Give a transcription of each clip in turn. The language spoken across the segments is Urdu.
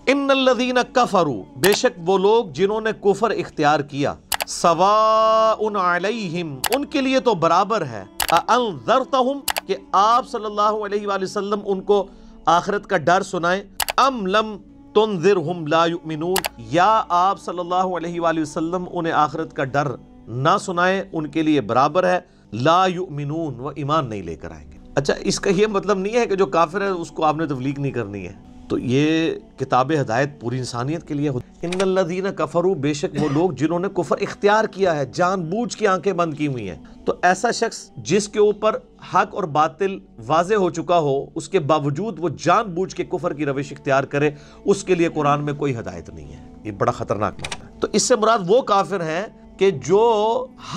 ان الذین کفروا، بے شک وہ لوگ جنہوں نے کفر اختیار کیا، سواء علیہم، ان کے لیے تو برابر ہے، انذرتہم، کہ آپ صلی اللہ علیہ وآلہ وسلم ان کو آخرت کا ڈر سنائیں، ام لم تنذرہم لا یؤمنون، یا آپ صلی اللہ علیہ وآلہ وسلم انہیں آخرت کا ڈر نہ سنائیں، ان کے لیے برابر ہے، لا یؤمنون، وہ ایمان نہیں لے کر آئیں گے۔ اچھا، اس کا یہ مطلب نہیں ہے کہ جو کافر ہے اس کو آپ نے تبلیغ نہیں کرنی ہے، تو یہ کتاب ہدایت پوری انسانیت کے لیے۔ ان الذین کفروا، بے شک وہ لوگ جنہوں نے کفر اختیار کیا ہے، جان بوجھ کے آنکھیں بند کی ہوئی ہیں۔ تو ایسا شخص جس کے اوپر حق اور باطل واضح ہو چکا ہو، اس کے باوجود وہ جان بوجھ کے کفر کی روش اختیار کرے، اس کے لیے قرآن میں کوئی ہدایت نہیں ہے۔ یہ بڑا خطرناک معاملہ ہے۔ تو اس سے مراد وہ کافر ہیں کہ جو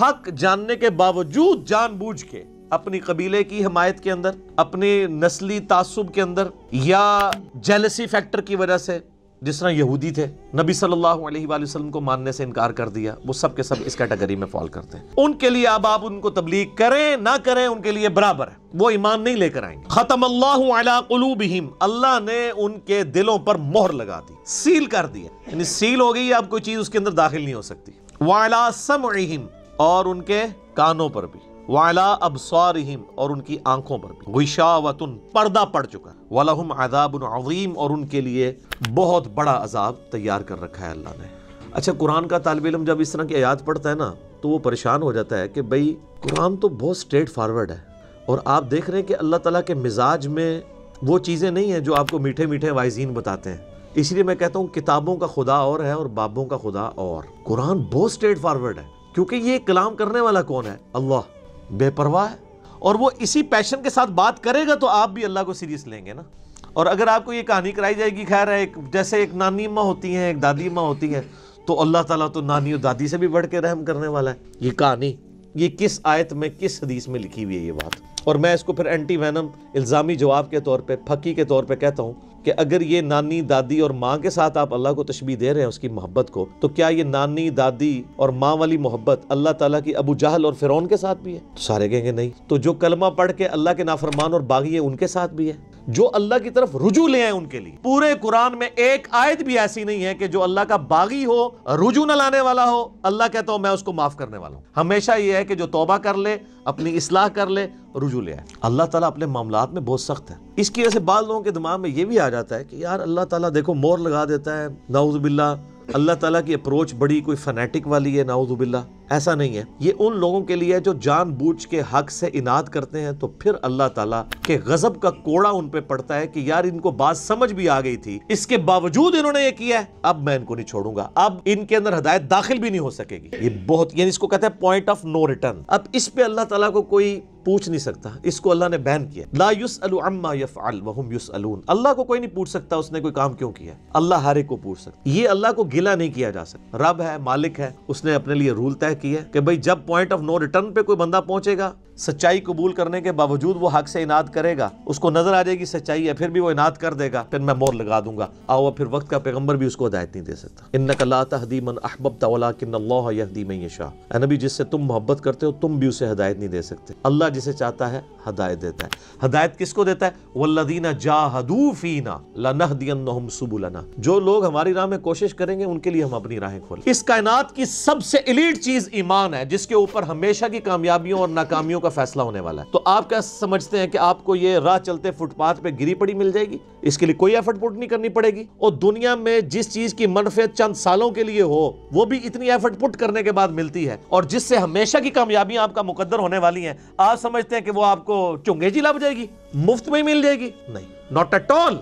حق جاننے کے باوجود جان بوجھ کے اپنی قبیلے کی حمایت کے اندر، اپنے نسلی تعصب کے اندر، یا جیلسی فیکٹر کی وجہ سے، جس طرح یہودی تھے، نبی صلی اللہ علیہ وآلہ وسلم کو ماننے سے انکار کر دیا، وہ سب کے سب اس کیٹیگری میں فال کرتے ہیں۔ ان کے لیے اب آپ ان کو تبلیغ کریں نہ کریں، ان کے لیے برابر ہے، وہ ایمان نہیں لے کر آئیں گے۔ ختم اللہ علی قلوبہم، اللہ نے ان کے دلوں پر مہر لگا دی، سیل کر دیا، یعنی سیل ہو گئی، اب کوئی چیز اس کے اندر داخل نہیں ہو سکتی۔ وعلی سمعہم، اور ان کے کانوں پر بھی، وعلی ابصارہم، اور ان کی آنکھوں پر بھی، غشاوۃ، پردہ پڑ چکا، وَلَهُمْ عَذَابٌ عَظِيمٌ، اور ان کے لیے بہت بڑا عذاب تیار کر رکھا ہے اللہ نے۔ اچھا، قرآن کا طالب علم جب اس طرح کی آیات پڑھتا ہے نا تو وہ پریشان ہو جاتا ہے کہ بھئی قرآن تو بہت سٹریٹ فارورڈ ہے، اور آپ دیکھ رہے ہیں کہ اللہ تعالیٰ کے مزاج میں وہ چیزیں نہیں ہیں جو آپ کو میٹھے میٹھے واعظین بتاتے ہیں۔ اس لیے میں کہتا ہوں کتابوں کا خدا اور ہے اور بابوں کا خدا اور۔ قرآن بہت سٹریٹ فارورڈ ہے، کیونکہ یہ کلام کرنے والا کون ہے؟ اللہ، بے پرواہ ہے، اور وہ اسی پیشن کے ساتھ بات کرے گا تو آپ بھی اللہ کو سیریس لیں گے نا۔ اور اگر آپ کو یہ کہانی کرائی جائے گی، خیر ہے، جیسے ایک نانی اماں ہوتی ہیں، ایک دادی اماں ہوتی ہیں، تو اللہ تعالیٰ تو نانی اور دادی سے بھی بڑھ کے رحم کرنے والا ہے۔ یہ کہانی، یہ کس آیت میں، کس حدیث میں لکھی ہوئی ہے یہ بات؟ اور میں اس کو پھر اینٹی وینم الزامی جواب کے طور پہ، پھکی کے طور پہ کہتا ہوں کہ اگر یہ نانی، دادی اور ماں کے ساتھ آپ اللہ کو تشبیہ دے رہے ہیں اس کی محبت کو، تو کیا یہ نانی، دادی اور ماں والی محبت اللہ تعالیٰ کی ابو جہل اور فرعون کے ساتھ بھی ہے؟ تو سارے کہیں گے نہیں۔ تو جو کلمہ پڑھ کے اللہ کے نافرمان اور باغی ہیں ان کے ساتھ بھی ہے؟ جو اللہ کی طرف رجوع لے آئیں ان کے لیے؟ پورے قرآن میں ایک آیت بھی ایسی نہیں ہے کہ جو اللہ کا باغی ہو، رجوع نہ لانے والا ہو، اللہ کہتا ہوں میں اس کو معاف کرنے والا ہوں۔ ہمیشہ یہ ہے کہ جو توبہ کر لے، اپنی اصلاح کر لے، رجوع لے آئے۔ اللہ تعالیٰ اپنے معاملات میں بہت سخت ہے۔ اس کی وجہ سے بعض لوگوں کے دماغ میں یہ بھی آ جاتا ہے کہ یار اللہ تعالیٰ دیکھو مور لگا دیتا ہے، نعوذ باللہ، اللہ تعالیٰ کی اپروچ بڑی کوئی فنیٹک والی ہے، نعوذ باللہ۔ ایسا نہیں ہے، یہ ان لوگوں کے لیے جو جان بوجھ کے حق سے اناد کرتے ہیں، تو پھر اللہ تعالیٰ کے غضب کا کوڑا ان پہ پڑتا ہے کہ یار ان کو بات سمجھ بھی آ گئی تھی، اس کے باوجود انہوں نے یہ کیا ہے، اب میں ان کو نہیں چھوڑوں گا، اب ان کے اندر ہدایت داخل بھی نہیں ہو سکے گی۔ یہ بہت، یعنی اس کو کہتے ہیں پوائنٹ آف نو ریٹرن۔ اب اس پہ اللہ تعالیٰ کو کوئی پوچھ نہیں سکتا، اس کو اللہ نے بین کیا، لا یسأل عما یفعل وہم یسألون۔ اللہ کو کوئی نہیں پوچھ سکتا اس نے کوئی کام کیوں کیا ہے، اللہ ہر ایک کو پوچھ سکتا۔ یہ اللہ کو گلہ نہیں کیا جا سکتا، رب ہے، مالک ہے، اس نے اپنے لیے رول طے کیا ہے کہ بھئی جب پوائنٹ آف نو ریٹرن پہ کوئی بندہ پہنچے گا، سچائی قبول کرنے کے باوجود وہ حق سے اناد کرے گا، اس کو نظر آ جائے گی سچائی ہے، پھر بھی وہ اناد کر دے گا، پھر میں مور لگا دوں گا، آؤ پھر وقت کا پیغمبر بھی اس کو ہدایت نہیں دے سکتا۔ انک لا تہدی من احببت ولکن اللہ یہدی من یشاء۔ اے نبی، جس سے تم محبت کرتے ہو تم بھی اسے ہدایت نہیں دے سکتے، اللہ جسے چاہتا ہے ہدایت دیتا ہے۔ ہدایت کس کو دیتا ہے؟ والذین جاہدوا فینا لنہدینہم سبلنا۔ جو لوگ ہماری راہ میں کوشش کریں گے ان کے لیے ہم اپنی راہیں کھولیں۔ اس کائنات کی سب سے ایلیٹ چیز ایمان ہے، جس کے اوپر ہمیشہ کی کامیابیوں اور ناکامیوں کا فیصلہ ہونے والا ہے۔ تو آپ کیا سمجھتے ہیں کہ آپ کو یہ راہ چلتے فٹ پاتھ پہ گری پڑی مل جائے گی؟ اس کے لیے کوئی ایفرٹ پٹ نہیں کرنی پڑے گی، اور دنیا میں جس چیز کی منفعت چند سالوں کے لیے ہو وہ بھی اتنی ایفرٹ پٹ کرنے کے بعد ملتی ہے، اور جس سے ہمیشہ کی کامیابیاں آپ کا مقدر ہونے والی ہیں، آپ سمجھتے ہیں کہ وہ آپ کو چنگیزی لگ جائے گی، مفت میں ہی مل جائے گی؟ نہیں، ناٹ ایٹ آل۔